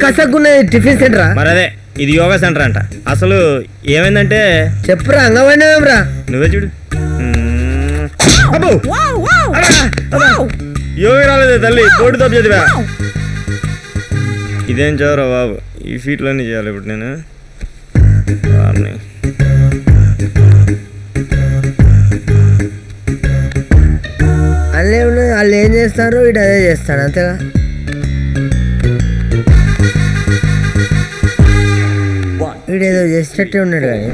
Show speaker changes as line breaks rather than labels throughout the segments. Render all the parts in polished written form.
కసక్కున్నది tiffin సెంటరా?
మరి అదే ఇది యోగా సెంటర్ అంట. అసలు ఏమైందంటే
చెప్పురా, అంగవండరా
నువ్వే చూడు. యోగి రాలేదే తల్లి, కోటి తప్పు చదివా. ఇదేం చదవరా బాబు, ఈ ఫీట్లన్నీ చేయాలి ఇప్పుడు నేను.
అల్లే ఉన్నది, వాళ్ళు ఏం చేస్తారు ఇటు అదే చేస్తాడు అంతేగా. వీడేదో చేసేటట్టే ఉన్నాడు కానీ.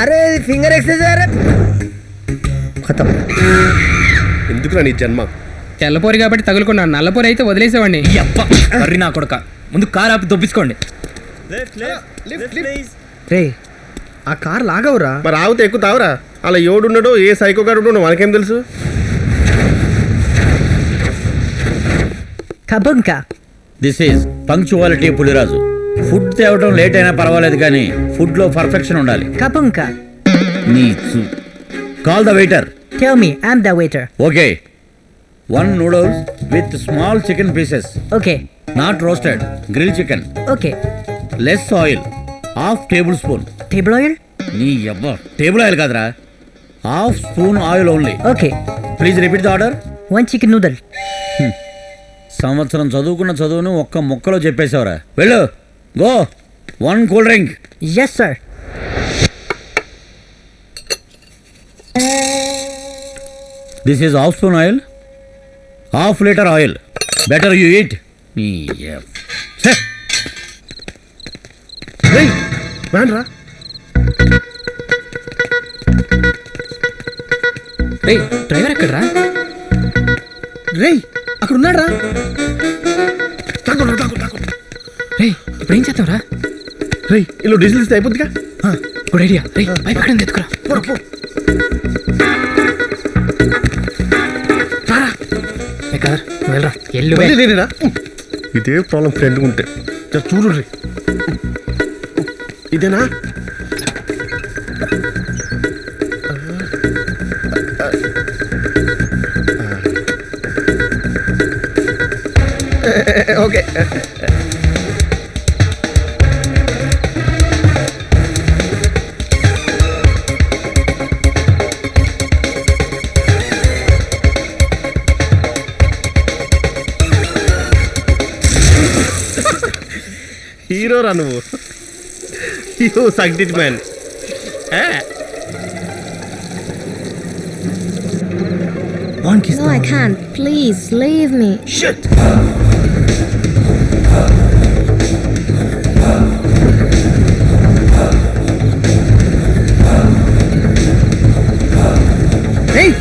అరే ఇది ఫింగర్ ఎక్సర్సైజ్. ఖతం.
ఎందుకురా నీ జన్మ?
తెల్లపోరి కాబట్టి తగులుకున్నాను, నల్లపోరి అయితే వదిలేసేవాడిని.
మర్రి నా కొడుక, ముందు కారు ఆపి దొప్పించుకోండి.
రే ఆ కార్ లాగవురా.
మరి ఆగితే ఎక్కుతావురా? అలా ఎవడున్నాడో ఏ సైకో గారు ఉన్నాడో మనకేం తెలుసు?
కబంకా.
This is punctuality Puliraju. Food తేవడం లేట్ అయినా పర్వాలేదు కానీ ఫుడ్ లో పర్ఫెక్షన్ ఉండాలి.
కబంకా.
Call the waiter.
Tell me, I'm the waiter.
Okay, 1 noodles with small chicken pieces.
Okay.
Not roasted, grilled chicken.
Okay.
Less oil, ½ tablespoon.
Table oil?
నీ అబ్బ, table oil కాదురా, ½ spoon oil only.
Okay.
Please repeat the order.
1 chicken noodle.
సంవత్సరం చదువుకున్న చదువును ఒక్క ముక్కలో చెప్పేశావురా. వెళ్ళు, go. 1 cool drink.
Yes sir.
This is ½ spoon oil, ½ liter oil. Better you eat.
Van రా.
డ్రైవర్ ఎక్కడరా?
రే అక్కడ ఉన్నాడు రా.
రే ఇప్పుడు ఏం చేద్దాం రా?
రేయ్ ఇల్లు డీజిల్ ఇస్తే అయిపోద్దిగా.
Good idea. రే పైప్ ఎక్కడ ఎత్తుకురా. కదర్ వెళ్ళరా, ఎల్లు.
ఇదే ప్రాబ్లం ఫ్రెండ్ ఉంటే. చూడు రే, ఇదేనా? ఓకే. హీరో రా నువ్వు. You sucked it man.
No, I can't. Please, leave me.
Shit.
ఏయ్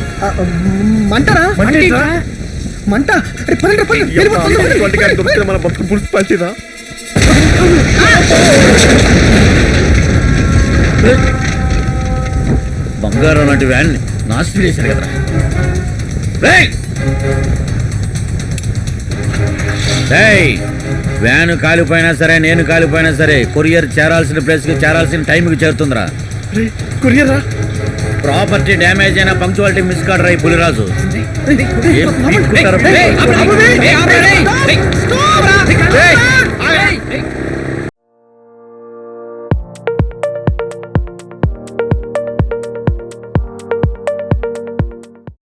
మంటరా? మంట.
మన బతుకు పులుసు పంచిరా.
బంగారం లాంటి వ్యాన్ నాశనం చేశారు కదరా. వ్యాన్ కాలిపోయినా సరే, నేను కాలిపోయినా సరే, కొరియర్ చేరాల్సిన ప్లేస్కి చేరాల్సిన టైంకి చేరుతుందిరా.
కొరియర్ రా.
ప్రాపర్టీ డ్యామేజ్ అయినా పంక్చువాలిటీ మిస్ కాడరా ఈ పులిరాజు.